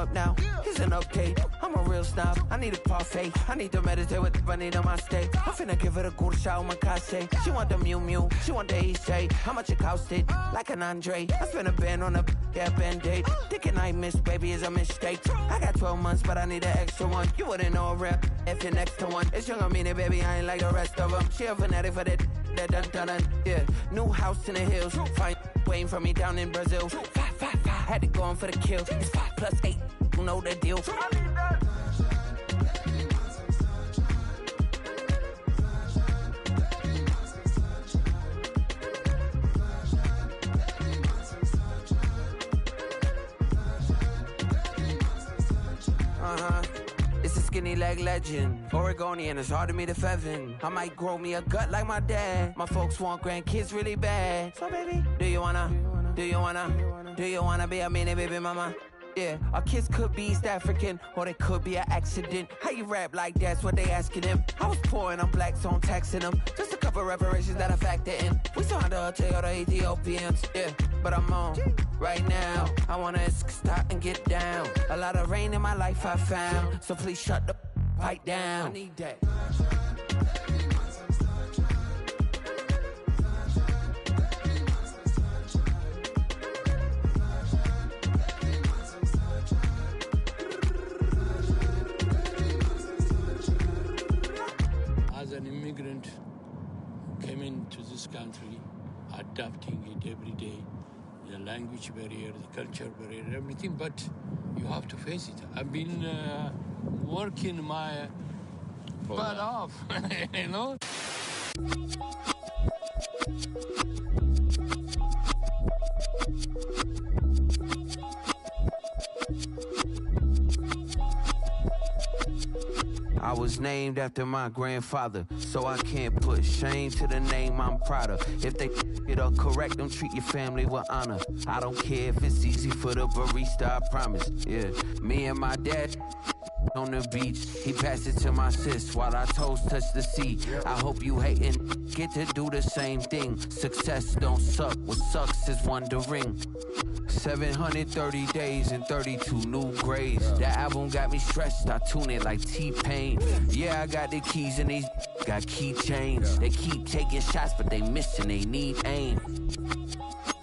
up now. He's an update. I'm a real snob. I need a parfait. I need to meditate with the bunny on my stay. I'm finna give it a good shot with my case. She want the Mew Mew. She want the Eastside. How much it costed? Like an Andre. I spent a band on a band-aid. Thinking I miss, baby, is a mistake. I got 12 months, but I need an extra one. You wouldn't know a rap if you're next to one. It's young, I mean it, baby. I ain't like the rest of them. She a fanatic for that dun. Yeah, new house in the hills. Fine, waiting for me down in Brazil. 5, had to go on for the kill. It's 5 plus 8, you know the deal. It's a skinny leg legend. Oregonian, it's hard to meet a Fevin. I might grow me a gut like my dad. My folks want grandkids really bad. So baby, do you wanna be a mini baby mama? Yeah, our kids could be East African, or they could be an accident. How you rap like that's what they asking him. I was poor and I'm black, so I'm taxing them. Just a couple reparations that I factor in. We saw the Toyota Ethiopians, yeah, but I'm on right now. I wanna stop and get down. A lot of rain in my life I found, so please shut the fight down. I need that. As an immigrant who came into this country, adapting it every day, the language barrier, the culture barrier, everything, but you have to face it. I've been working my butt off, you know? I was named after my grandfather, so I can't put shame to the name I'm proud of. If they it up correct, don't treat your family with honor. I don't care if it's easy for the barista, I promise. Yeah, me and my dad on the beach, he passed it to my sis while our toes touch the sea. I hope you hatin' get to do the same thing. Success don't suck, what sucks is wondering. 730 days and 32 new grades. That album got me stressed, I tune it like T-Pain. Yeah, I got the keys and these got keychains. They keep taking shots, but they missing, they need aim.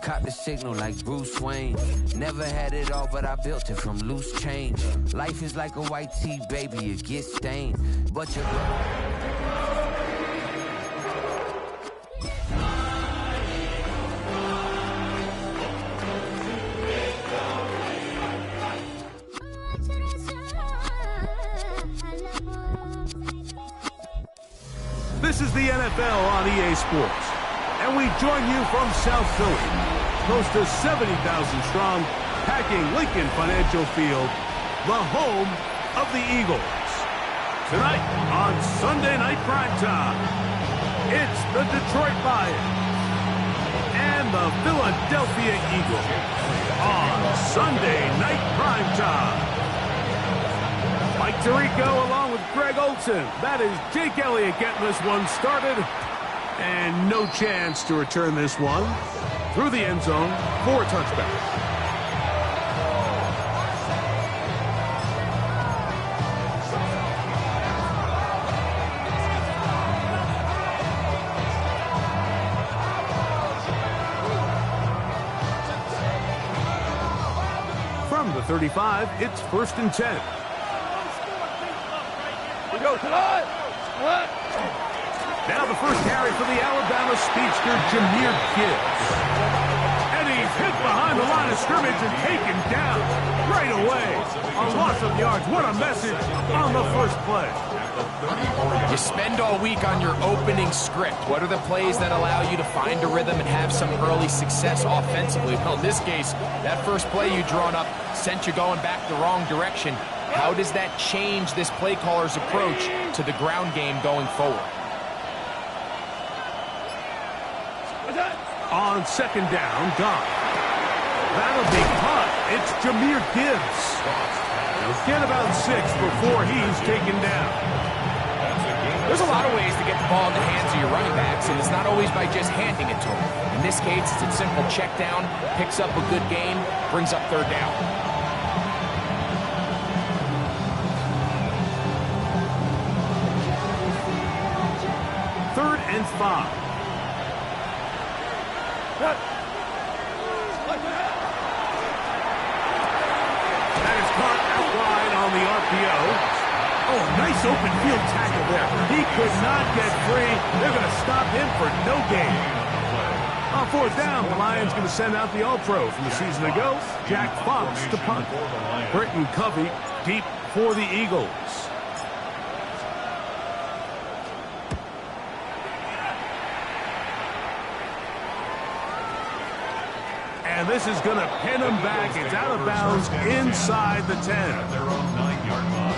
Caught the signal like Bruce Wayne. Never had it all, but I built it from loose change. Life is like a white tee, baby, it gets stained. But you're... This is the NFL on EA Sports, and we join you from South Philly, close to 70,000 strong, packing Lincoln Financial Field, the home of the Eagles. Tonight on Sunday Night Primetime, it's the Detroit Lions and the Philadelphia Eagles on Sunday Night Primetime. Mike Tirico along with Greg Olson. That is Jake Elliott getting this one started. And no chance to return this one through the end zone for a touchback. From the 35, it's 1st and 10. Go, Now the first carry for the Alabama speedster, Jahmyr Gibbs. And he's hit behind the line of scrimmage and taken down right away. A loss of yards. What a message on the first play. You spend all week on your opening script. What are the plays that allow you to find a rhythm and have some early success offensively? Well, in this case, that first play you drawn up sent you going back the wrong direction. How does that change this play caller's approach to the ground game going forward? On 2nd down, gone. That'll be caught. It's Jahmyr Gibbs. He'll get about 6 before he's taken down. There's a lot of ways to get the ball in the hands of your running backs, and it's not always by just handing it to them. In this case, it's a simple check down, picks up a good gain, brings up 3rd down. and 5. That is caught out wide on the RPO. Oh, nice open field tackle there. He could not get free. They're going to stop him for no gain. On 4th down, the Lions going to send out the All-Pro from the season ago, Jack Fox to punt. Britton Covey deep for the Eagles. And this is going to pin him back. It's out of bounds inside the 10. At their own 9-yard line.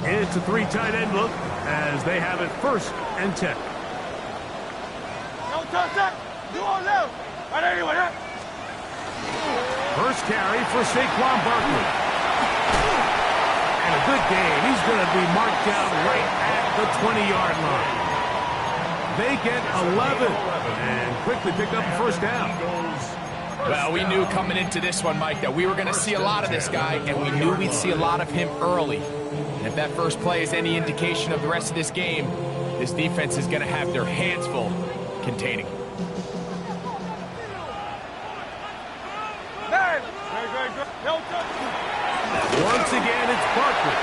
It's a 3 tight end look as they have it 1st and 10. First carry for Saquon Barkley. And a good game. He's going to be marked down right at the 20-yard line. They get 11 and quickly pick up a 1st down. Well, we knew coming into this one, Mike, that we were going to see a lot of this guy, and we knew we'd see a lot of him early. And if that first play is any indication of the rest of this game, this defense is going to have their hands full containing. Once again, it's Barkley.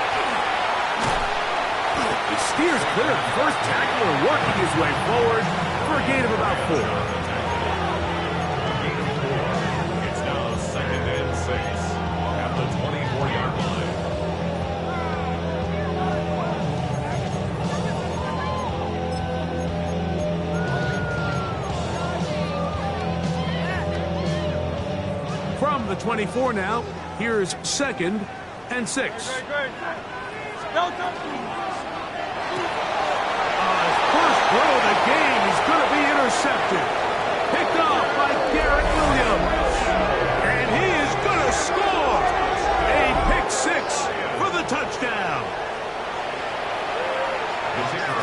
He steers clear of the first tackler, working his way forward for a gain of about 4. It's now 2nd and 6 at the 24-yard line. From the 24 now, here's 2nd and 6. His first throw of the game is going to be intercepted. Picked off by Garrett Williams. And he is going to score. A pick 6 for the touchdown.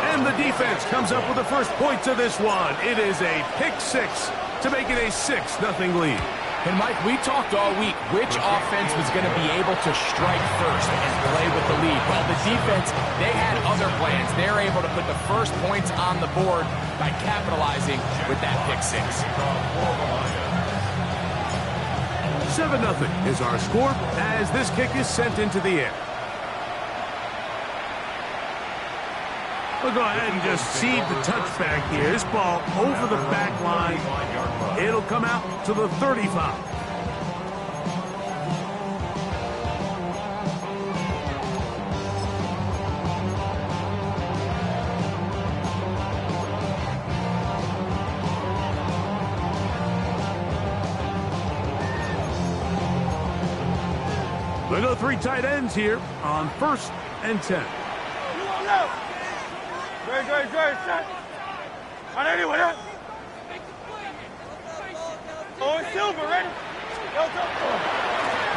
And the defense comes up with the first points of this one. It is a pick 6 to make it a 6-0 lead. And, Mike, we talked all week which offense was going to be able to strike first and play with the lead. Well, the defense, they had other plans. They're able to put the first points on the board by capitalizing with that pick 6. 7-0 is our score as this kick is sent into the air. We'll go ahead and just seed the touchback here. This ball over the back line. It'll come out to the 35. They go 3 tight ends here on 1st and 10. Good, set. On anyone else? Oh, it's Silver, ready?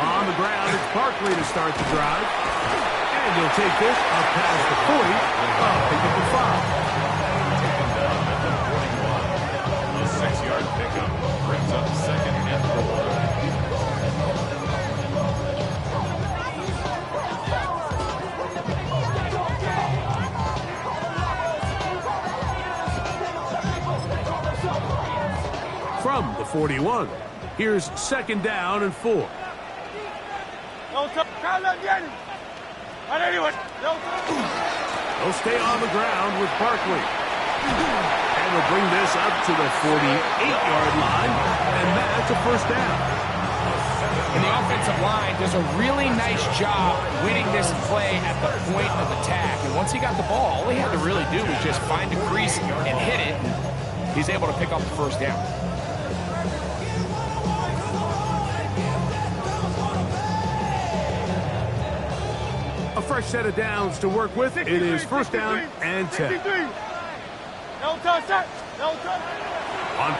On the ground, it's Barkley to start the drive. And he'll take this up past the 40. Pick up the 5. The 6-yard pickup brings up 2nd and 4. From the 41, here's 2nd down and 4. They'll stay on the ground with Barkley. And they'll bring this up to the 48-yard line, and that's a 1st down. And the offensive line does a really nice job winning this play at the point of attack. And once he got the ball, all he had to really do was just find a crease and hit it. He's able to pick up the 1st down. A fresh set of downs to work with. It is 1st down and 10. On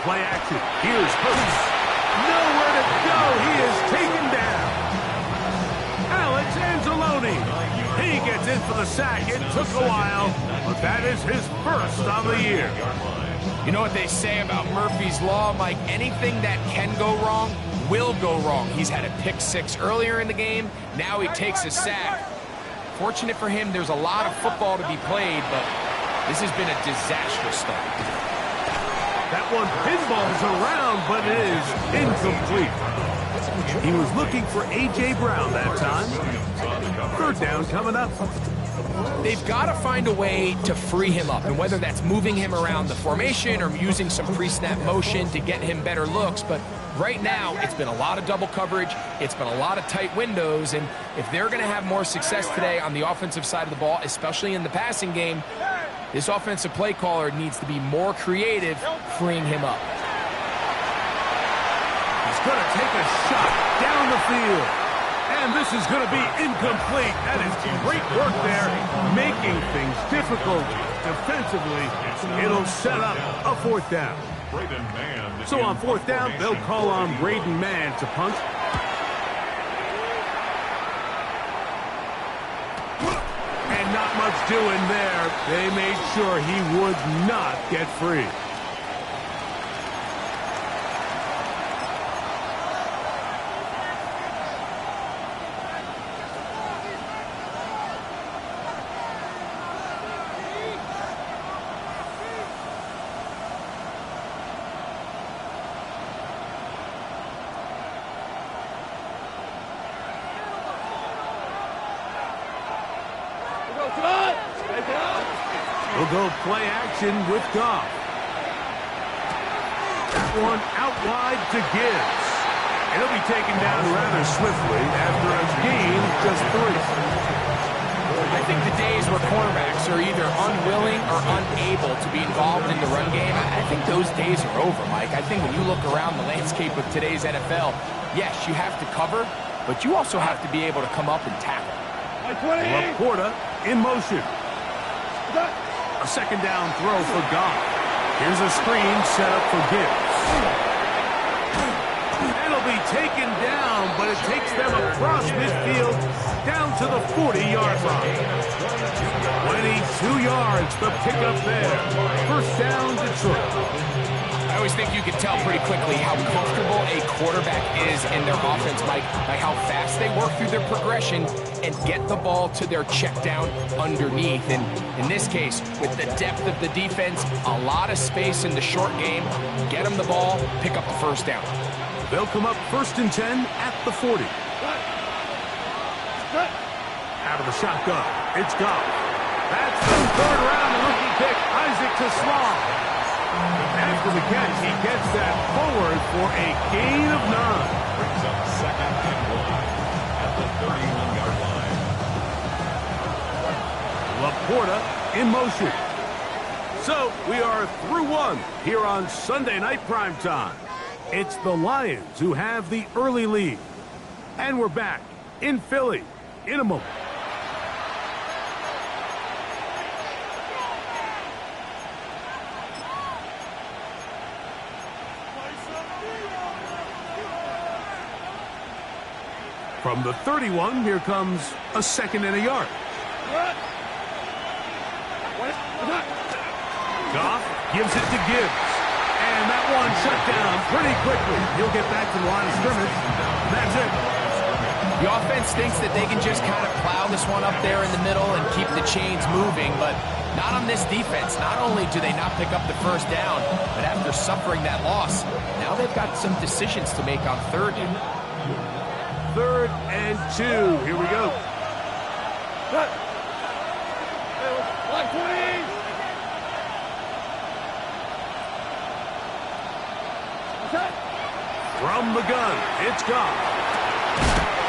play action, here's Hurts. Nowhere to go. He is taken down. Alex Anzalone. He gets in for the sack. It took a while, but that is his 1st of the year. You know what they say about Murphy's Law, Mike? Anything that can go wrong will go wrong. He's had a pick six earlier in the game. Now he takes a sack. Fortunate for him, there's a lot of football to be played, but this has been a disastrous start. That one pinballs around, but it is incomplete. He was looking for A.J. Brown that time. Third down coming up. They've got to find a way to free him up, and whether that's moving him around the formation or using some pre-snap motion to get him better looks, but right now it's been a lot of double coverage, it's been a lot of tight windows, and if they're going to have more success today on the offensive side of the ball, especially in the passing game, this offensive play caller needs to be more creative freeing him up. He's going to take a shot down the field. And this is going to be incomplete. That is great work there, making things difficult defensively. It'll set up a fourth down. So on fourth down, they'll call on Braden Mann to punt. And not much doing there. They made sure he would not get free. We'll go play action with Goff. That one out wide to Gibbs. It'll be taken down rather swiftly after a gain of just 3. I think the days where cornerbacks are either unwilling or unable to be involved in the run game, I think those days are over, Mike. I think when you look around the landscape of today's NFL, yes, you have to cover, but you also have to be able to come up and tackle. Laporta in motion. A second down throw for Goff. Here's a screen set up for Gibbs. It'll be taken down, but it takes them across midfield down to the 40-yard line. 22 yards, the pickup there. First down, Detroit. I always think you can tell pretty quickly how comfortable a quarterback is in their offense, Mike, by how fast they work through their progression and get the ball to their check down underneath. And in this case, with the depth of the defense, a lot of space in the short game, get them the ball, pick up the first down. They'll come up 1st and 10 at the 40. Out of the shotgun, it's Goff. That's the third round rookie pick, Isaac Tesla. After the catch, he gets that forward for a gain of 9. Brings up second and 1 at the 31-yard line. Laporta in motion. So we are through one here on Sunday Night Primetime. It's the Lions who have the early lead. And we're back in Philly in a moment. From the 31, here comes a second and a yard. Goff gives it to Gibbs. And that one shut down pretty quickly. He'll get back to the line of scrimmage. That's it. The offense thinks that they can just kind of plow this one up there in the middle and keep the chains moving, but not on this defense. Not only do they not pick up the first down, but after suffering that loss, now they've got some decisions to make on third down. 3rd and 2. Here we go. From the gun, it's Goff.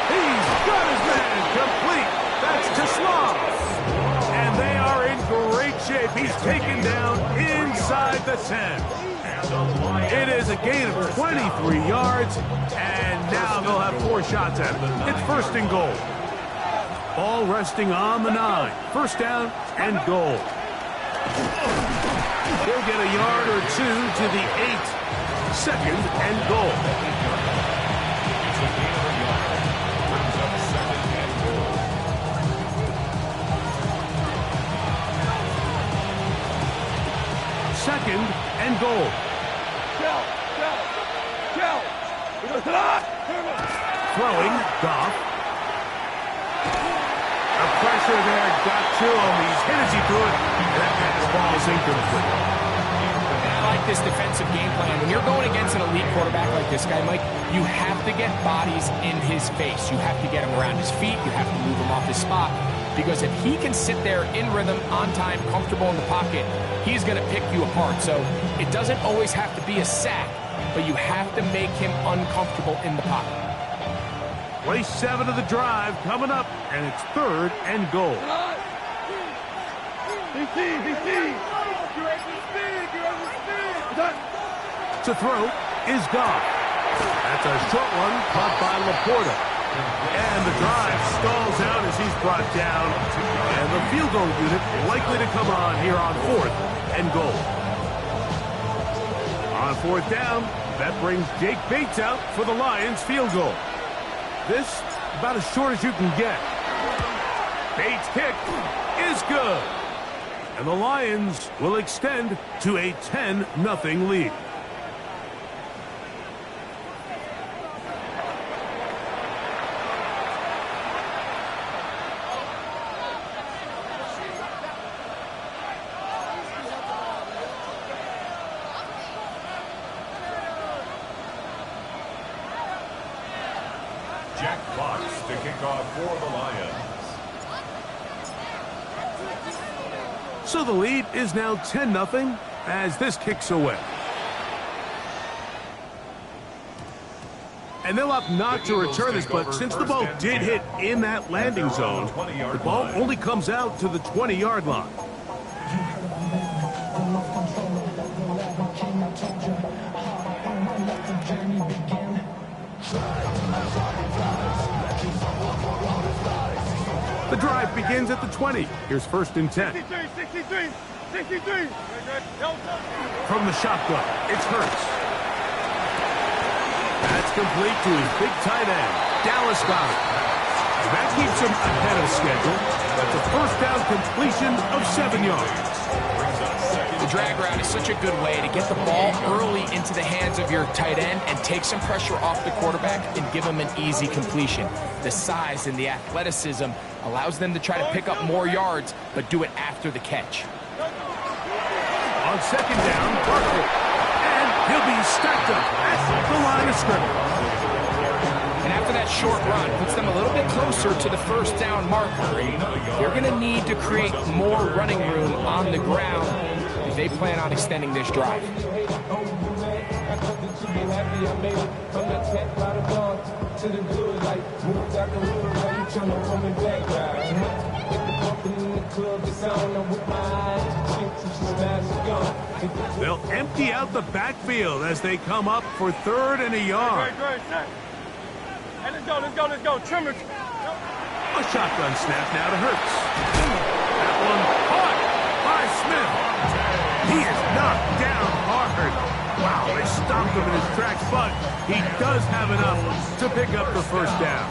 He's got his man complete. That's Tesla. And they are in great shape. He's taken down inside the 10. It is a gain of 23 yards, and now they'll have 4 shots at it. It's 1st and goal. Ball resting on the 9. First down and goal. They'll get a yard or 2 to the 8. 2nd and goal. Second and goal. Throwing, Goff. The pressure there got to him. He's hit as he threw it. And that ball is incomplete. I like this defensive game plan. When you're going against an elite quarterback like this guy, Mike, you have to get bodies in his face. You have to get him around his feet. You have to move him off his spot. Because if he can sit there in rhythm, on time, comfortable in the pocket, he's going to pick you apart. So it doesn't always have to be a sack, but you have to make him uncomfortable in the pocket. Play 7 of the drive coming up, and it's 3rd and goal. To throw is Goff. That's a short one caught by Laporta. And the drive stalls out as he's brought down. And the field goal unit likely to come on here on 4th and goal. On 4th down, that brings Jake Bates out for the Lions field goal. This about as short as you can get. Bates' kick is good. And the Lions will extend to a 10-0 lead. Jack Fox to kick off for the Lions. So the lead is now 10-0 as this kicks away. And they'll opt not to return this, but since the ball did hit in that landing zone, the ball only comes out to the 20-yard line. The drive begins at the 20. Here's 1st and 10. 63. From the shotgun, it's Hurts. That's complete to his big tight end, Dallas Goedert. That keeps him ahead of schedule. That's a 1st down completion of 7 yards. The drag route is such a good way to get the ball early into the hands of your tight end and take some pressure off the quarterback and give him an easy completion. The size and the athleticism allows them to try to pick up more yards, but do it after the catch. On 2nd down, Barkley. And he'll be stacked up at the line of scrimmage. And after that short run, puts them a little bit closer to the 1st down marker. They're going to need to create more running room on the ground if they plan on extending this drive. They'll empty out the backfield as they come up for 3rd and a yard. Hey, let's go. Trimmer. A shotgun snap now to Hurts. That one caught by Smith. He is knocked down hard. Wow, they stopped him in his tracks, but he does have enough to pick up the 1st down.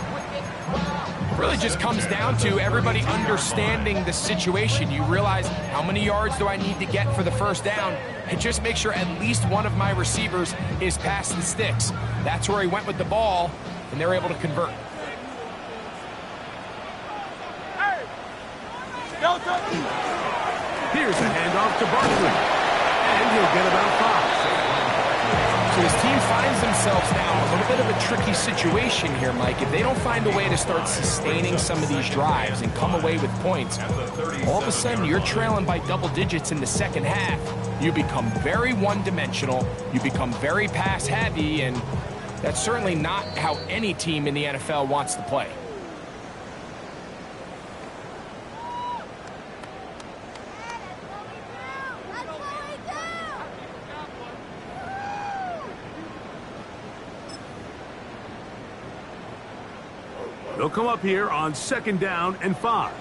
Really just comes down to everybody understanding the situation. You realize how many yards do I need to get for the 1st down, and just make sure at least one of my receivers is past the sticks. That's where he went with the ball, and they're able to convert. Hey! Delta! Here's a handoff to Barkley, and he'll get about 5. So his team finds themselves now in a little bit of a tricky situation here, Mike. If they don't find a way to start sustaining some of these drives and come away with points, all of a sudden you're trailing by double digits in the 2nd half. You become very one-dimensional, you become very pass-heavy, and that's certainly not how any team in the NFL wants to play. They'll come up here on 2nd down and 5.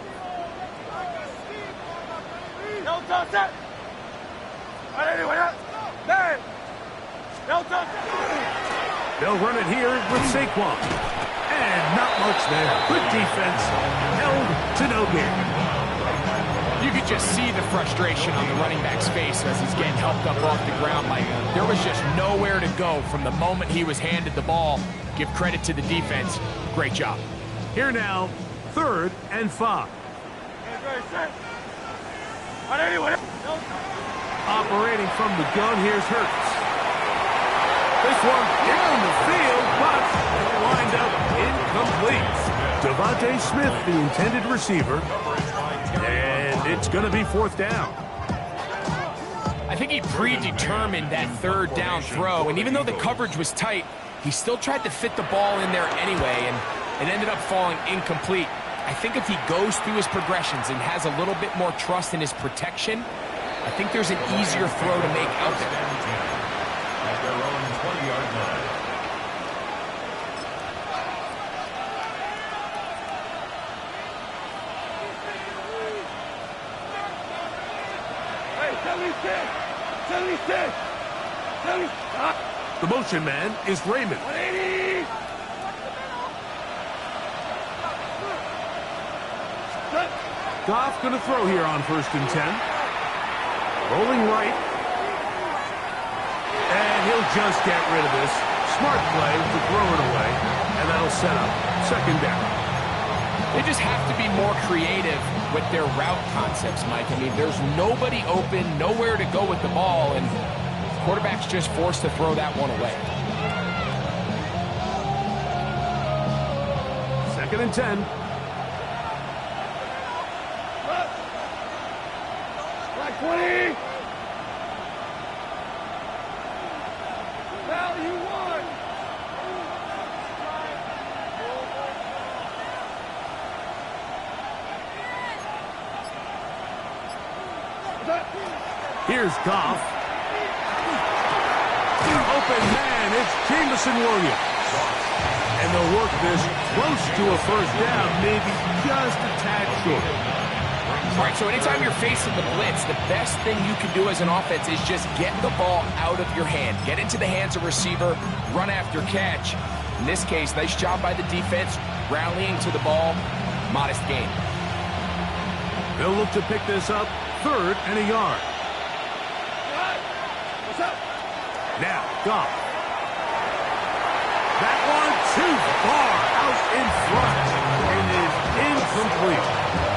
They'll run it here with Saquon. And not much there. Good defense. Held to no gain. You could just see the frustration on the running back's face as he's getting helped up off the ground. Like, there was just nowhere to go from the moment he was handed the ball. Give credit to the defense. Great job. Here now, 3rd and 5. Operating from the gun, here's Hurts. This one down the field, but it lined up incomplete. Devontae Smith, the intended receiver, and it's going to be 4th down. I think he predetermined that 3rd down throw, and even though the coverage was tight, he still tried to fit the ball in there anyway, and it ended up falling incomplete. I think if he goes through his progressions and has a little bit more trust in his protection, I think there's an easier throw to make out there. At their own 20-yard line. The motion man is Raymond. Goff going to throw here on 1st and 10. Rolling right. And he'll just get rid of this. Smart play to throw it away. And that'll set up 2nd down. They just have to be more creative with their route concepts, Mike. I mean, there's nobody open, nowhere to go with the ball, and the quarterback's just forced to throw that one away. 2nd and 10. Here's Goff. Open man, it's Jameson Williams. And they'll work this close to a 1st down, maybe just a tad short. All right, so anytime you're facing the blitz, the best thing you can do as an offense is just get the ball out of your hand. Get into the hands of receiver, run after catch. In this case, nice job by the defense, rallying to the ball, modest gain. They'll look to pick this up, 3rd and a yard. Now, Goff. That one too far out in front. It is incomplete.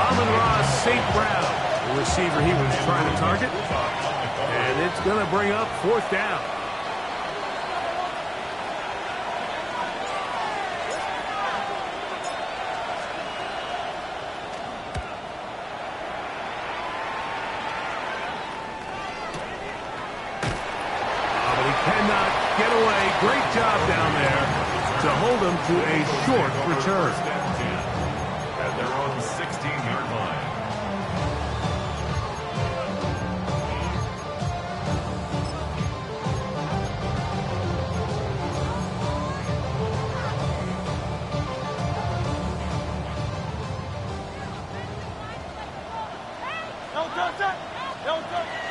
Amon-Ra St. Brown, the receiver he was trying to target. And it's going to bring up 4th down. Cannot get away. Great job down there to hold him to a short return. At their own 16-yard line.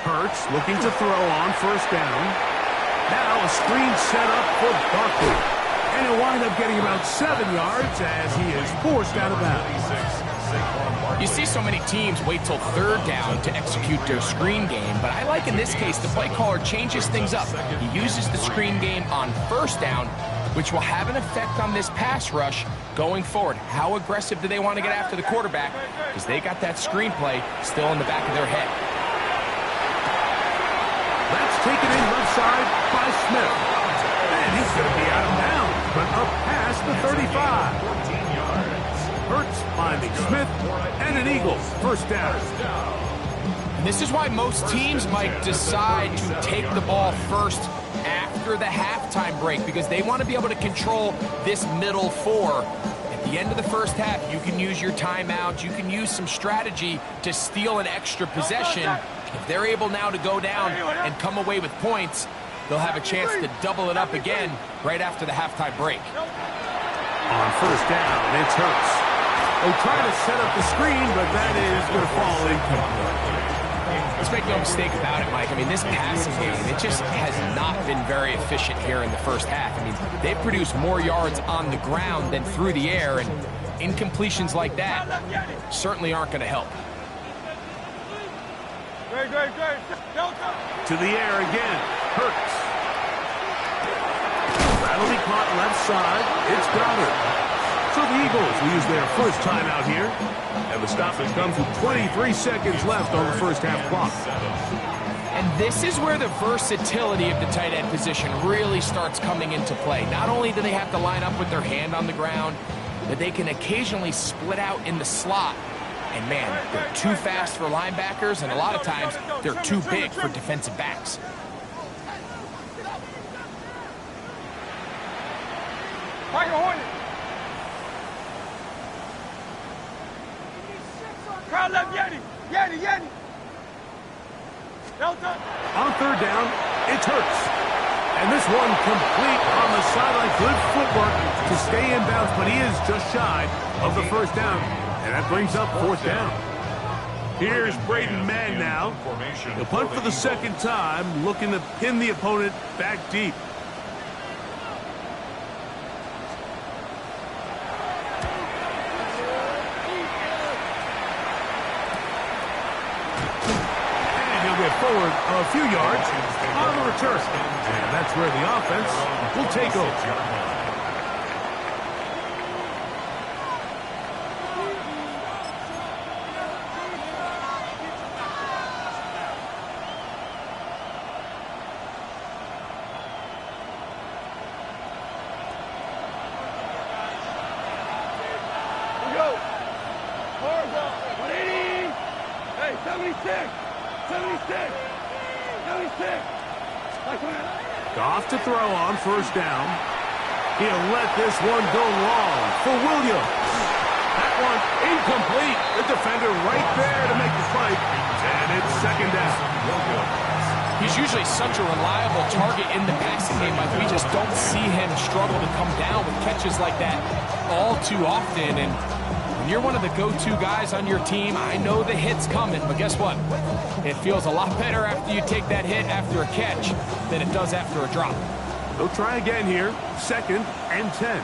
Hurts looking to throw on 1st down. Now a screen set up for Barkley. And he'll wind up getting about 7 yards as he is forced out of bounds. You see so many teams wait till 3rd down to execute their screen game, but I like in this case the play caller changes things up. He uses the screen game on 1st down, which will have an effect on this pass rush going forward. How aggressive do they want to get after the quarterback? Because they got that screenplay still in the back of their head. That's taken in left side by Smith. And he's going to be out of bounds, but up past the 35. 14 yards. Hurts finding Smith, and an Eagle. 1st down. And this is why most teams might decide to take the ball first after the halftime break, because they want to be able to control this middle 4. At the end of the 1st half, you can use your timeout, you can use some strategy to steal an extra possession. If they're able now to go down and come away with points, they'll have a chance to double it up again right after the halftime break. On 1st down, it's Hurts. They try to set up the screen, but that is going to fall incomplete. Let's make no mistake about it, Mike. I mean, this passing game, it just has not been very efficient here in the 1st half. I mean, they've produced more yards on the ground than through the air, and incompletions like that certainly aren't going to help. To the air again. Hurts. That'll be caught left side. It's Goddard. So the Eagles will use their first timeout here. And the stoppage comes with 23 seconds left on the first half clock. And this is where the versatility of the tight end position really starts coming into play. Not only do they have to line up with their hand on the ground, but they can occasionally split out in the slot. And man, they're too fast for linebackers, and a lot of times they're too big for defensive backs. Crowd left, Yeti! Delta! On third down, it's Hurts. And this one complete on the sideline. Good footwork to stay in bounds, but he is just shy of the first down. And that brings up fourth down. Here's Braden Mann now. He'll punt for the second time, looking to pin the opponent back deep. Forward a few yards on the return. And that's where the offense will take over. We go. 180. Hey, 76. 76! Goff to throw on first down. He'll let this one go long for Williams. That one incomplete. The defender right there to make the fight. And it's second down. He's usually such a reliable target in the passing game, but we just don't see him struggle to come down with catches like that all too often. And when you're one of the go-to guys on your team, I know the hit's coming, but guess what? It feels a lot better after you take that hit after a catch than it does after a drop. They'll try again here. Second and 10.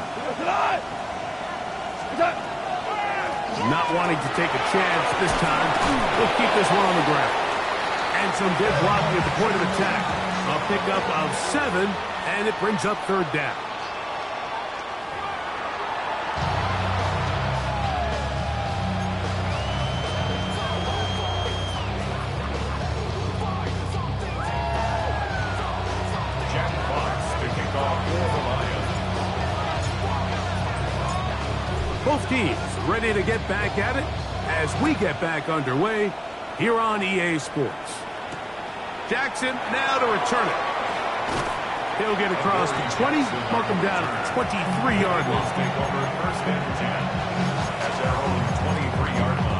Not wanting to take a chance this time. We'll keep this one on the ground. And some good blocking at the point of attack. A pickup of 7, and it brings up third down. Both teams ready to get back at it as we get back underway here on EA Sports. Jackson now to return it. He'll get across the 20, mark him down at the 23-yard line. Take over first and 10 at their own 23-yard line.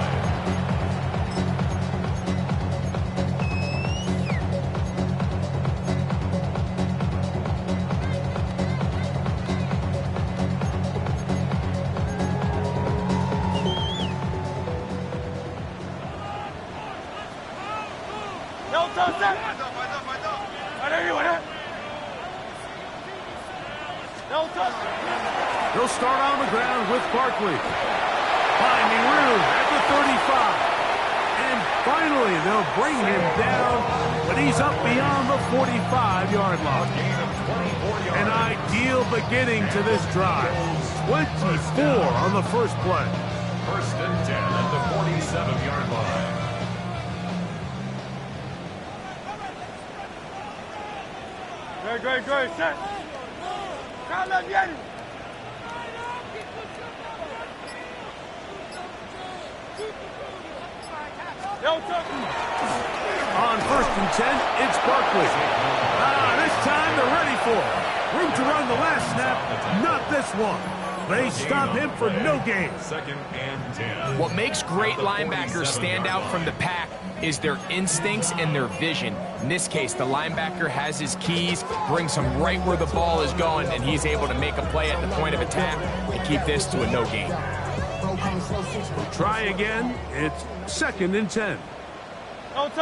He'll start on the ground with Barkley. Finding room at the 35. And finally, they'll bring him down, but he's up beyond the 45-yard line. An ideal beginning to this drive. 24 on the first play. First and 10 at the 47-yard line. Great. Set. Crowd left, Yeti. On first and 10, it's Barkley. This time they're ready for it. Room to run the last snap, not this one. They stop him for no gain. Second and 10. What makes great linebackers stand out from the pack is their instincts and their vision. In this case, the linebacker has his keys, brings him right where the ball is going, and he's able to make a play at the point of attack and keep this to a no gain. We'll try again. It's second and 10. Quick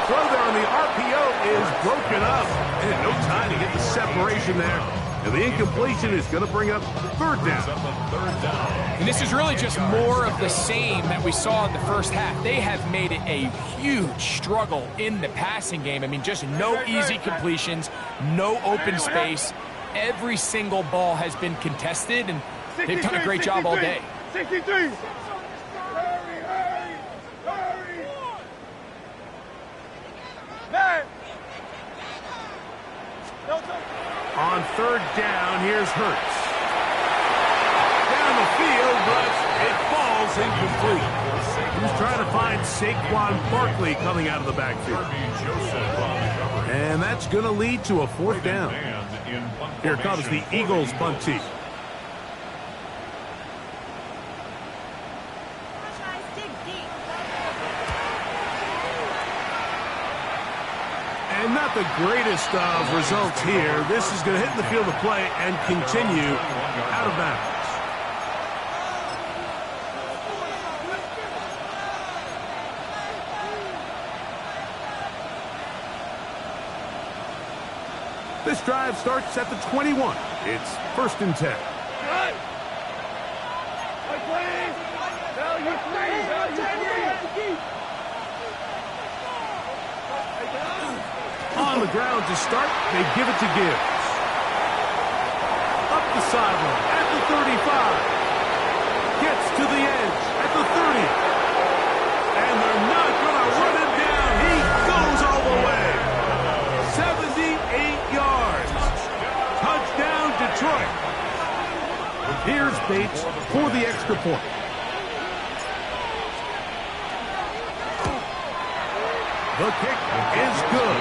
throw there on the RPO is broken up. And no time to get the separation there. And the incompletion is going to bring up third down. And this is really just more of the same that we saw in the first half. They have made it a huge struggle in the passing game. I mean, just no easy completions, no open space. Every single ball has been contested, and they've done a great job all day. 63. On third down, here's Hurts. Down the field, but it falls incomplete. He's trying to find Saquon Barkley coming out of the backfield. And that's going to lead to a fourth down. Here comes the Eagles punt team. And not the greatest of results here. This is going to hit the field of play and continue out of bounds. This drive starts at the 21. It's 1st and 10. On the ground to start, they give it to Gibbs. Up the sideline at the 35. Gets to the edge at the 30. And they're not going to run him down. He goes all the way. 78 yards. Touchdown, Detroit. Here's Bates for the extra point. The kick is good.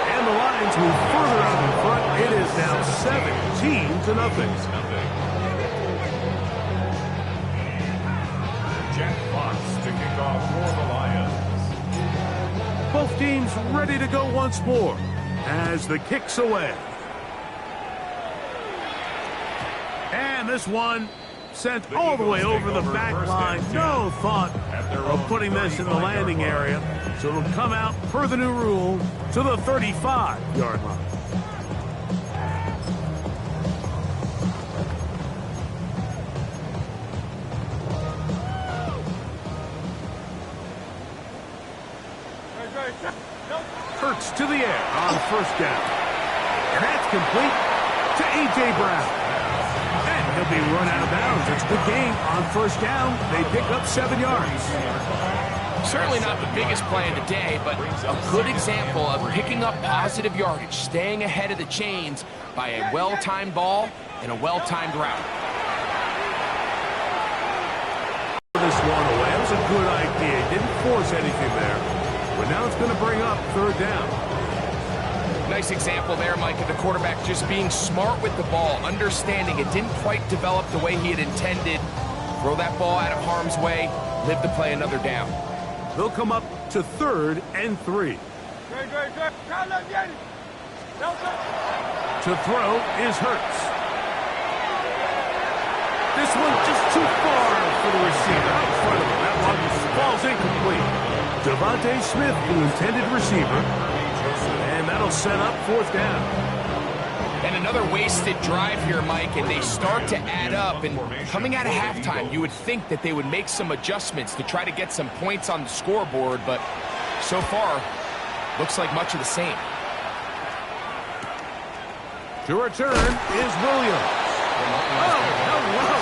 And the Lions move further out in front. It is now 17-0. Jack Fox to kick off for the Lions. Both teams ready to go once more as the kick's away. And this one sent all the way over the back line. No thought of putting this in the landing area. So it'll come out, per the new rule, to the 35-yard line. Hurts to the air on 1st down. And that's complete to A.J. Brown. And he'll be run out of bounds. It's a good game on 1st down. They pick up 7 yards. Certainly not the biggest play of the day, but a good example of picking up positive yardage, staying ahead of the chains by a well-timed ball and a well-timed route. This one away. That was a good idea. Didn't force anything there. But now it's going to bring up 3rd down. Nice example there, Mike, of the quarterback just being smart with the ball, understanding it didn't quite develop the way he had intended. Throw that ball out of harm's way, live to play another down. They'll come up to 3rd and 3. To throw is Hurts. This one just too far for the receiver. Out in front of him. That one falls incomplete. Devontae Smith, the intended receiver. And that'll set up 4th down. And another wasted drive here, Mike, and they start to add up. And coming out of halftime, you would think that they would make some adjustments to try to get some points on the scoreboard, but so far, looks like much of the same. To return is Williams. Oh, hello.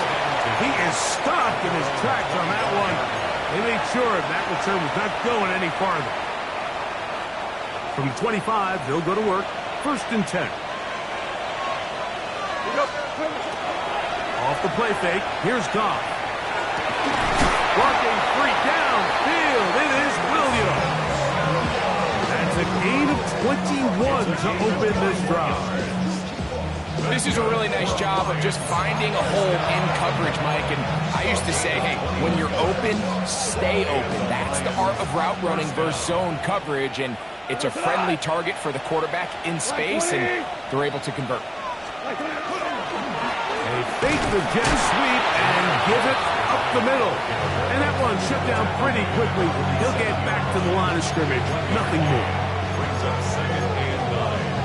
He is stopped in his tracks on that one. They made sure that return was not going any farther. From 25, they'll go to work. 1st and 10. Off the play fake, here's Goff. Walking free downfield, it is Williams. That's a gain of 21 to open this drive. This is a really nice job of just finding a hole in coverage, Mike. And I used to say, hey, when you're open, stay open. That's the art of route running versus zone coverage. And it's a friendly target for the quarterback in space, and they're able to convert. They fake the jet sweep and give it up the middle. And that one shut down pretty quickly. He'll get back to the line of scrimmage. Nothing more. Brings up 2nd and 9.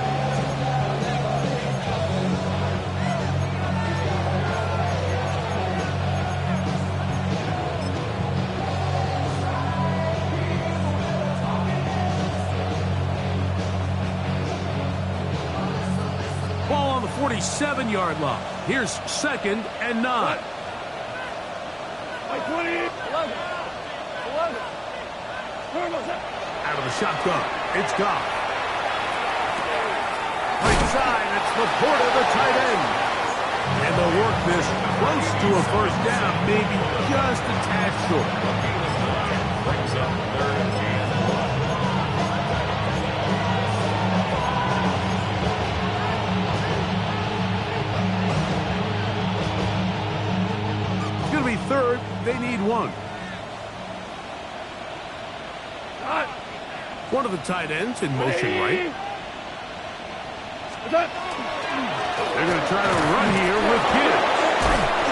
on the 47-yard line. Here's 2nd and 9. 20. 11. Out of the shotgun. It's Goff. Right side, it's Laporta, the tight end. And they'll work this close to a first down, maybe just a tad short. Brings up 3rd and 10. It's going to be 3rd. They need 1. One of the tight ends in motion right. They're going to try to run here with Gibbs.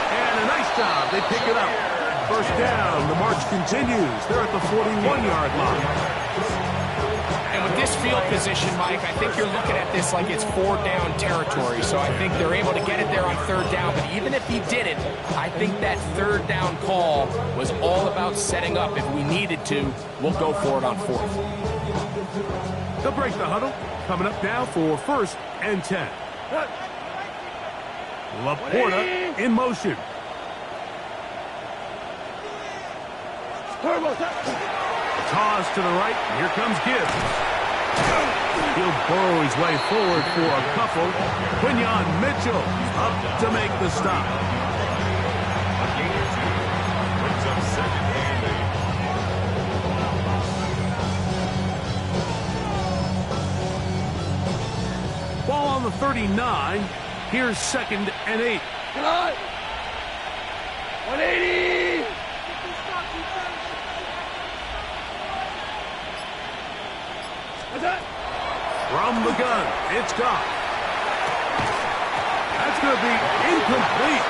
And a nice job. They pick it up. First down. The march continues. They're at the 41-yard line. And with this field position, Mike, I think you're looking at this like it's 4-down territory. So I think they're able to get it there on 3rd down. But even if he didn't, I think that 3rd down call was all about setting up. If we needed to, we'll go for it on 4th. They'll break the huddle. Coming up now for 1st and 10. Laporta in motion. Toss to the right. Here comes Gibbs. He'll burrow his way forward for a couple. Quinyon Mitchell up to make the stop. A gain of 2. Brings up 2nd and 8. Ball on the 39. Here's 2nd and 8. Come on. 180. From the gun, it's Goff. That's going to be incomplete.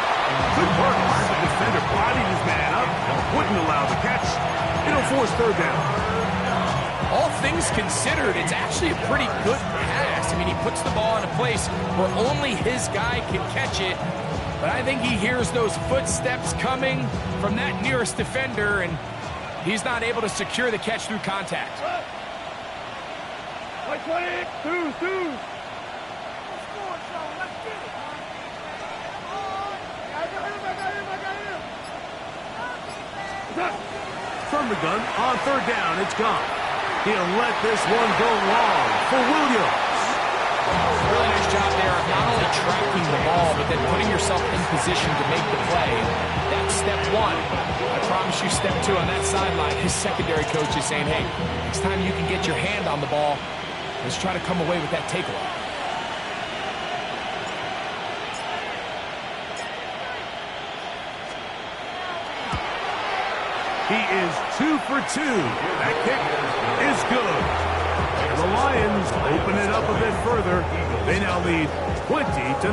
Good work. The defender bodied his man up and wouldn't allow the catch. It'll force 3rd down. All things considered, it's actually a pretty good pass. I mean, he puts the ball in a place where only his guy can catch it. But I think he hears those footsteps coming from that nearest defender, and he's not able to secure the catch through contact. 20. 2. From the gun, on 3rd down, it's gone. He'll let this one go long for Williams. Really nice job there of not only tracking the ball, but then putting yourself in position to make the play. That's step 1. I promise you step 2 on that sideline. His secondary coach is saying, hey, next time you can get your hand on the ball, let's try to come away with that takeaway. He is 2 for 2. That kick is good. And the Lions open it up a bit further. They now lead 20-0.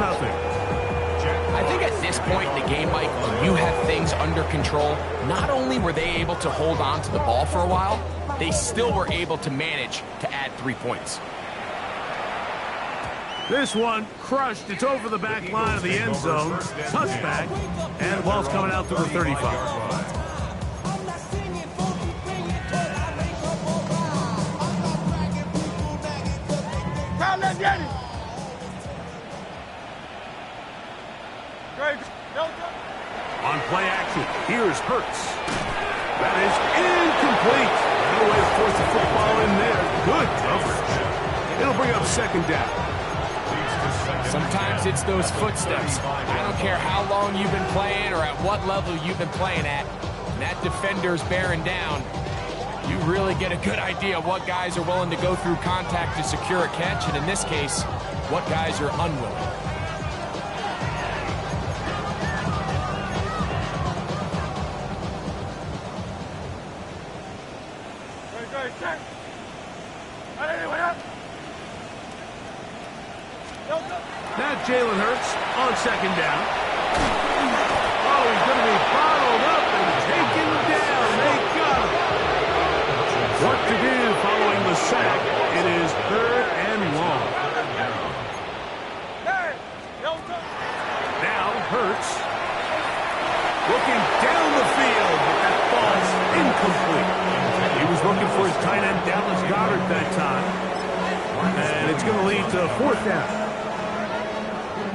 I think at this point in the game, Mike, when you have things under control, not only were they able to hold on to the ball for a while, they still were able to manage to add 3 points. This one crushed. It's over the back line of the end zone. Touchback. And the ball's coming out to the 35. On play action, here's Hurts. That is incomplete. No way to force the football in there. Good coverage. It'll bring up 2nd down. Sometimes it's those footsteps. I don't care how long you've been playing or at what level you've been playing at. When that defender's bearing down, you really get a good idea of what guys are willing to go through contact to secure a catch, and in this case, what guys are unwilling. Now Jalen Hurts on 2nd down. Oh, he's going to be bottled up and taken down. They got him. Work to do following the sack. It is 3rd and long. Now Hurts looking down the field, but that ball's incomplete. He was looking for his tight end Dallas Goedert that time. And it's going to lead to 4th down.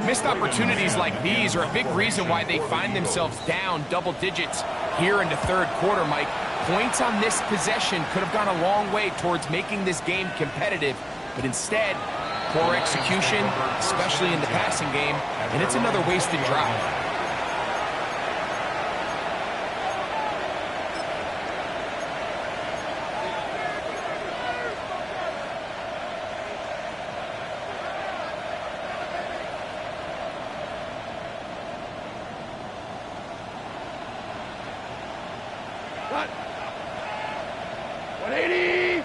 Missed opportunities like these are a big reason why they find themselves down double digits here in the third quarter, Mike. Points on this possession could have gone a long way towards making this game competitive, but instead, poor execution, especially in the passing game, and it's another wasted drive. Cut. 180.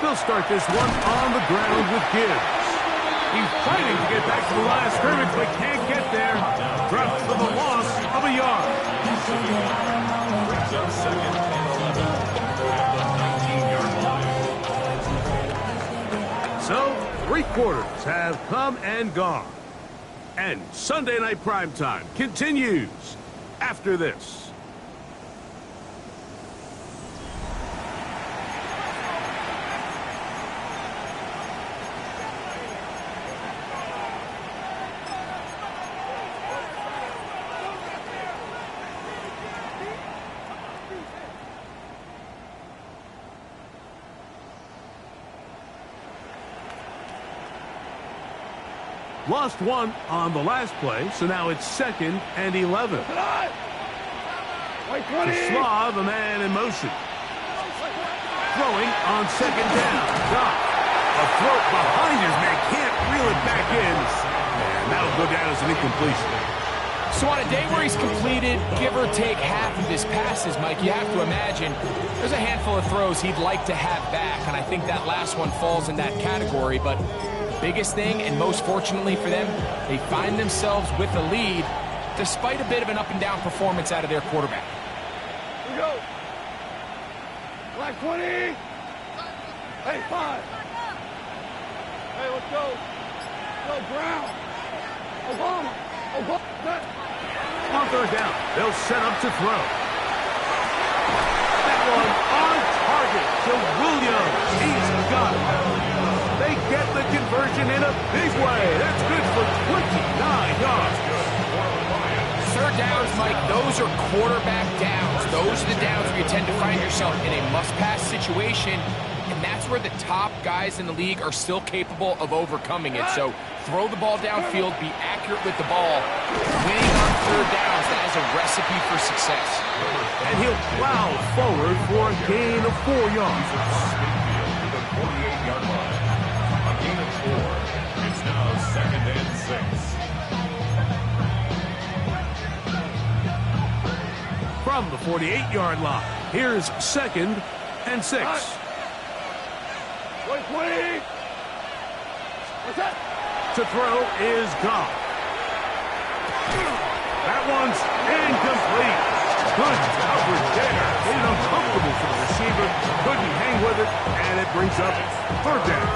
They'll start this one on the ground with Gibbs. He's fighting to get back to the line of scrimmage, but can't get there. Drops for the loss of a yard. Brings up second and 11 at the 19-yard line. So, 3 quarters have come and gone. And Sunday Night Primetime continues after this. Lost one on the last play, so now it's 2nd and 11. Slav, a man in motion. Throwing on 2nd down. Goff. A throw behind his man, can't reel it back in. And that'll go down as an incompletion. So on a day where he's completed, give or take half of his passes, Mike, you have to imagine there's a handful of throws he'd like to have back, and I think that last one falls in that category, but biggest thing, and most fortunately for them, they find themselves with a lead despite a bit of an up-and-down performance out of their quarterback. Here we go. Black 20. Hey, 5. Hey, let's go. Go, Brown. Obama. On 3rd down, they'll set up to throw. That one on target to Williams. He's got it. They get the conversion in a big way. That's good for 29 yards. 3rd downs, Mike, those are quarterback downs. Those are the downs where you tend to find yourself in a must-pass situation, and that's where the top guys in the league are still capable of overcoming it. So throw the ball downfield, be accurate with the ball. Winning on 3rd downs, that is a recipe for success. And he'll plow forward for a gain of 4 yards. To the 48-yard line. A gain of 4. It's now 2nd and 6. From the 48-yard line, here's 2nd and 6. 120. What's that? To throw is Goff. That one's incomplete. Good coverage there. Made it uncomfortable for the receiver. Couldn't hang with it, and it brings up 3rd down.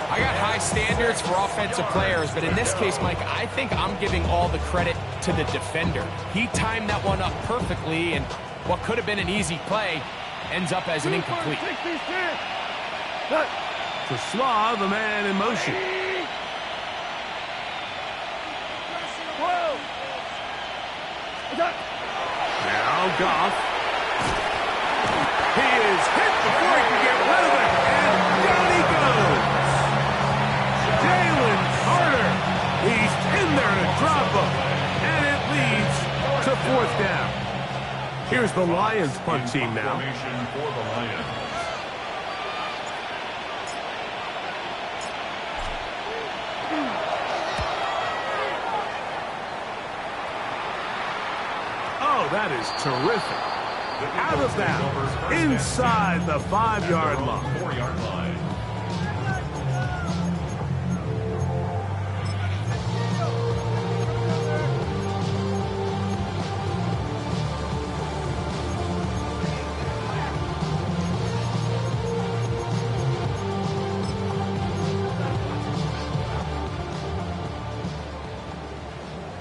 I got high standards for offensive players, but in this case, Mike, I think I'm giving all the credit to the defender. He timed that one up perfectly, and what could have been an easy play ends up as an incomplete. To Slav, a man in motion. Now Goff. He is hit before he can get rid of it, and down he goes. Jalen Carter. He's in there to drop him, and it leads to 4th down. Here's the Lions punt team now. Formation for the Lions. Oh, that is terrific. Out of bounds, inside the 5-yard line. 4-yard line.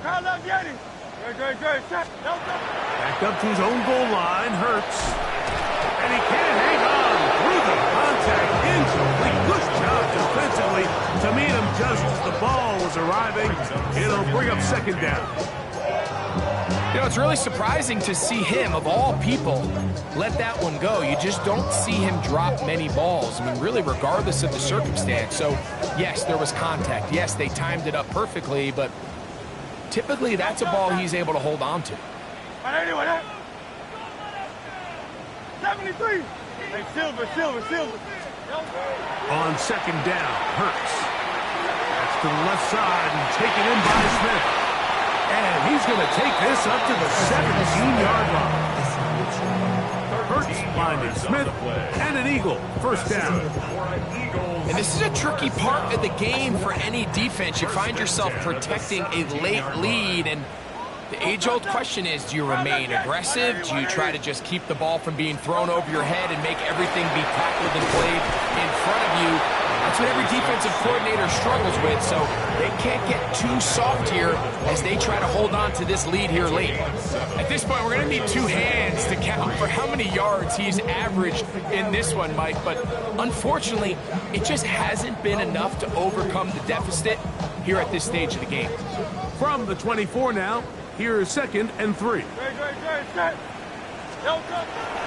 Crowd up, Yeti. Great. Back up to his own goal line, Hurts. And he can't hang on through the contact miles arriving. It'll bring up second down. You know, it's really surprising to see him, of all people, let that one go. You just don't see him drop many balls. I mean, really, regardless of the circumstance. So, yes, there was contact. Yes, they timed it up perfectly, but typically that's a ball he's able to hold on to. 73. Hey, Silver. On second down, Hurts. That's to the left side and taken in by Smith. And he's going to take this up to the 17-yard line. Hurts finding Smith and an Eagle. First down. And this is a tricky part of the game for any defense. You find yourself protecting a late lead, and the age-old question is, do you remain aggressive? Do you try to just keep the ball from being thrown over your head and make everything be tackled and played in front of you? That's what every defensive coordinator struggles with, so they can't get too soft here as they try to hold on to this lead here late. At this point, we're going to need two hands to count for how many yards he's averaged in this one, Mike, but unfortunately, it just hasn't been enough to overcome the deficit here at this stage of the game. From the 24 now, here is second and 3.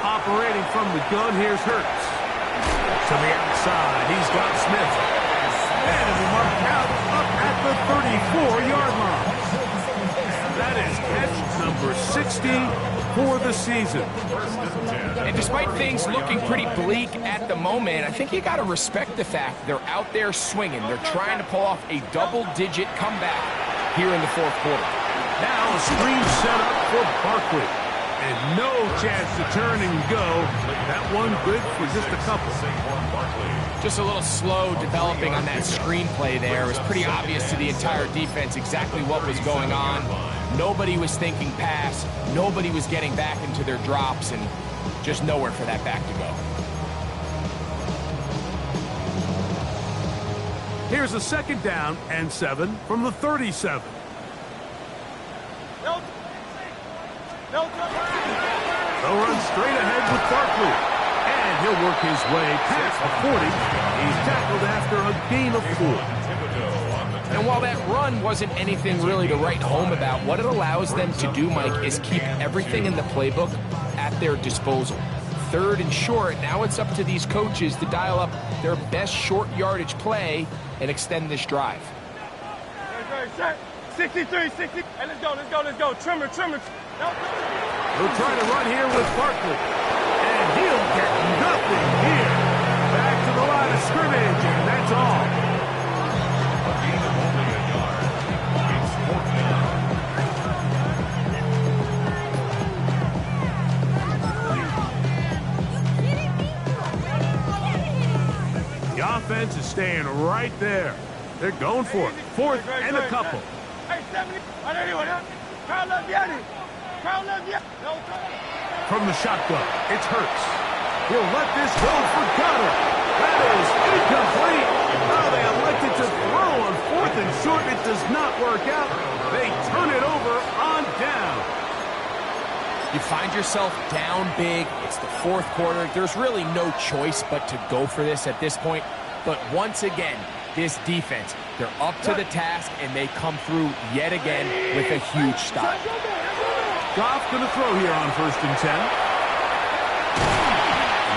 Operating from the gun, here's Hurts. To the outside, he's got Smith. And it'll mark out up at the 34-yard line. That is catch number 60 for the season. And despite things looking pretty bleak at the moment, I think you got to respect the fact they're out there swinging. They're trying to pull off a double-digit comeback here in the fourth quarter. Now a screen set up for Barkley. And no chance to turn and go. That one good for just a couple. Just a little slow developing on that screenplay there. It was pretty obvious to the entire defense exactly what was going on. Nobody was thinking pass. Nobody was getting back into their drops, and just nowhere for that back to go. Here's a second down and 7 from the 37. They'll run straight ahead with Barkley. And he'll work his way past the 40. He's tackled after a gain of 4. And while that run wasn't anything really to write home about, what it allows them to do, Mike, is keep everything in the playbook at their disposal. Third and short, now it's up to these coaches to dial up their best short yardage play and extend this drive. 63, 60. Hey, let's go. Trimmer. He'll try to run here with Barkley. And he'll get nothing here. Back to the line of scrimmage, and that's all. A gain of only a yard. It's 4th down. The offense is staying right there. They're going for it. Fourth and a couple. Hey, 70. From the shotgun, it's Hurts. He'll let this go for Gunner. That is incomplete. Oh, they elected to throw on 4th and short. It does not work out. They turn it over on down. You find yourself down big. It's the fourth quarter. There's really no choice but to go for this at this point. But once again, this defense, they're up to the task, and they come through yet again with a huge stop. Goff going to throw here on 1st and 10.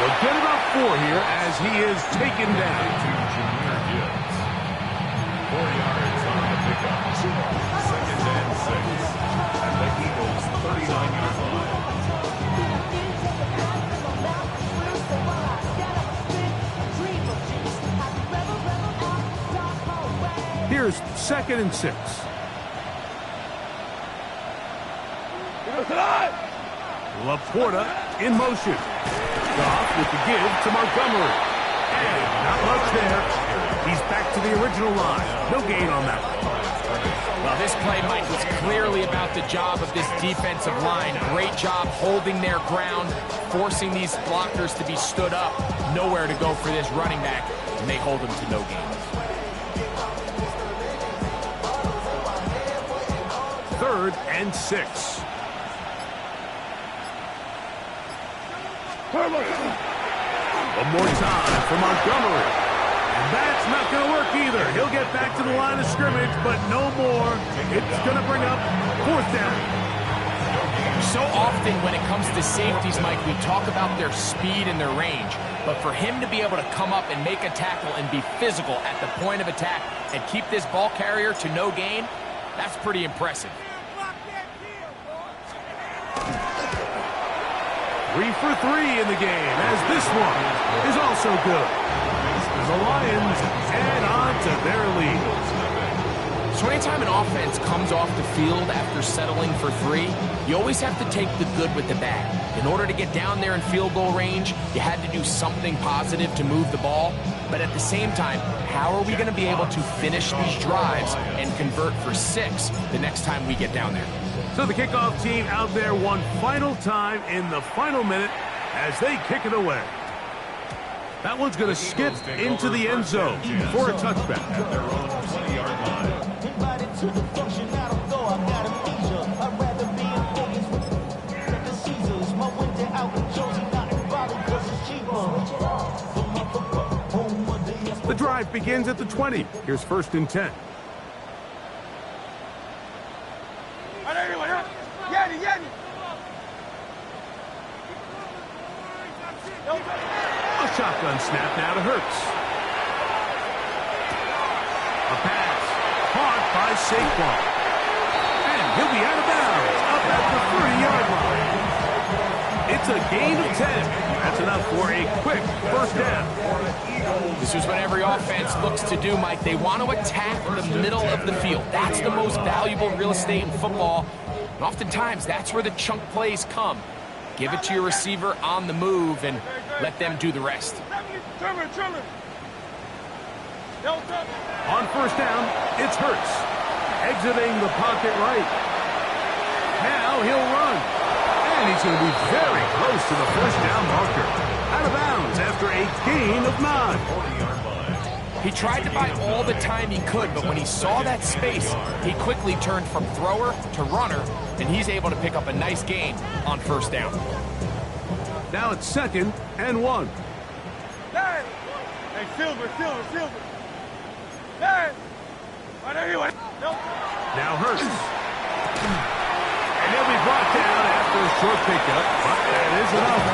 He'll get about 4 here as he is taken down. 4 yards on the pickup. 2nd and 6. And the Eagles 39-yard line. Here's 2nd and 6. Laporta in motion. Goff with the give to Montgomery. And not much there. He's back to the original line. No gain on that one. Well, this play, Mike, was clearly about the job of this defensive line. Great job holding their ground, forcing these blockers to be stood up. Nowhere to go for this running back, and they hold him to no gain. 3rd and 6. One more time for Montgomery. And that's not going to work work either. He'll get back to the line of scrimmage, but no more. It's going to bring up 4th down. So often when it comes to safeties, Mike, we talk about their speed and their range. But for him to be able to come up and make a tackle and be physical at the point of attack and keep this ball carrier to no gain, that's pretty impressive. 3 for 3 in the game, as this one is also good. The Lions add on to their lead. So anytime an offense comes off the field after settling for 3, you always have to take the good with the bad. In order to get down there in field goal range, you had to do something positive to move the ball. But at the same time, how are we going to be able to finish these drives and convert for 6 the next time we get down there? So the kickoff team out there one final time in the final minute as they kick it away. That one's going to skip into the end zone for a touchback. At their own 20-yard line. The drive begins at the 20. Here's 1st and 10. A shotgun snap now to Hurts. A pass caught by Saquon. And he'll be out of bounds up at the 30-yard line. It's a gain of 10. That's enough for a quick 1st down. This is what every offense looks to do, Mike. They want to attack the middle of the field. That's the most valuable real estate in football. And oftentimes, that's where the chunk plays come. Give it to your receiver on the move and let them do the rest. On 1st down, it's Hurts. Exiting the pocket right. Now he'll run. And he's going to be very close to the 1st down marker. Out of bounds after a gain of 9. He tried to buy all the time he could, but when he saw that space, he quickly turned from thrower to runner, and he's able to pick up a nice gain on 1st down. Now it's 2nd and 1. Hey, Silver. Hey, now Hurts. And he'll be brought down after a short pickup, but that is enough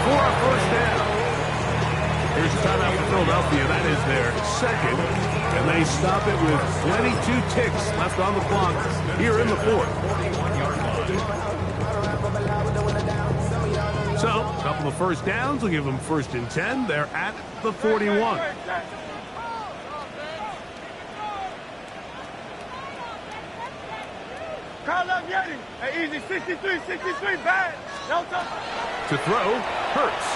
for a 1st down. Here's a timeout for Philadelphia. That is their 2nd, and they stop it with 22 ticks left on the clock here in the 4th. So, a couple of 1st downs will give them 1st and 10. They're at the 41. Hey, easy, 63, bad. To throw, Hurts.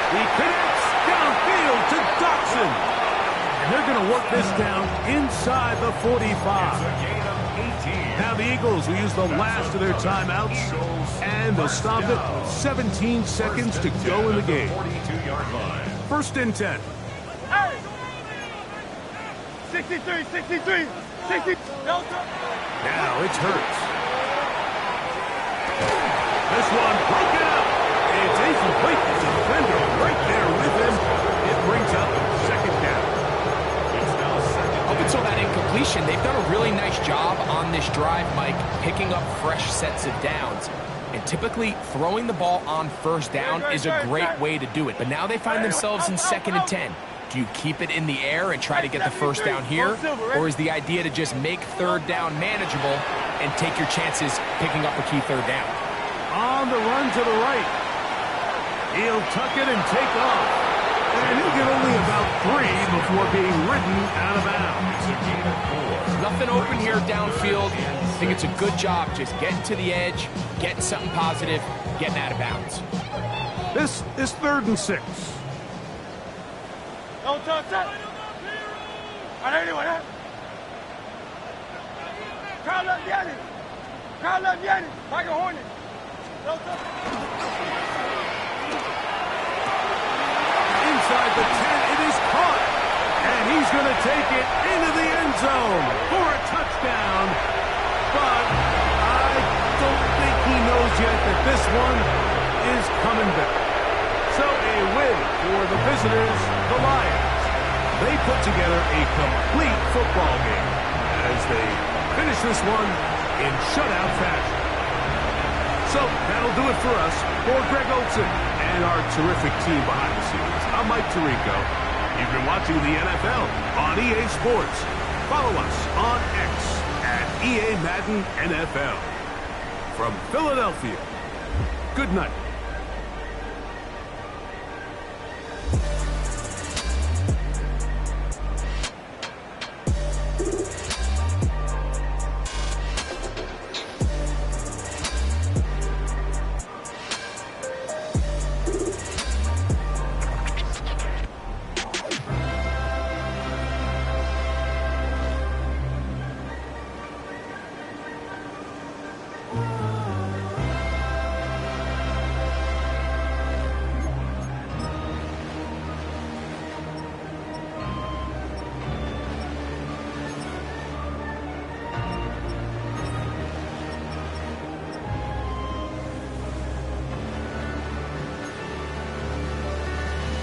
He connects downfield to Dotson. And they're going to work this down inside the 45. Now the Eagles will use the last of their timeouts, and they'll stop it with 17 seconds to go in the game. 1st and 10. Hey! 63, 60. Now it's Hurts. This one broken up. It's incomplete. The defender right there with him. It brings up 2nd down. It's now 2nd. Up until that incompletion, they've done a really nice job on this drive, Mike, picking up fresh sets of downs. And typically, throwing the ball on 1st down is a great way to do it. But now they find themselves in 2nd and 10. Do you keep it in the air and try to get the 1st down here? Or is the idea to just make 3rd down manageable and take your chances picking up a key 3rd down? On the run to the right. He'll tuck it and take off. And he'll get only about 3 before being ridden out of bounds. Nothing open here downfield. I think it's a good job just getting to the edge, getting something positive, getting out of bounds. This is 3rd and 6. Don't touch that. Carl Leviani. Michael Hornet. Don't touch it. Inside the 10, it is caught. And he's going to take it into the end zone for a touchdown. But I don't think he knows yet that this one is coming back. So a win for the visitors, the Lions. They put together a complete football game as they finish this one in shutout fashion. So that'll do it for us. For Greg Olson and our terrific team behind the scenes, I'm Mike Tirico. You've been watching the NFL on EA Sports. Follow us on X at EA Madden NFL. From Philadelphia, good night.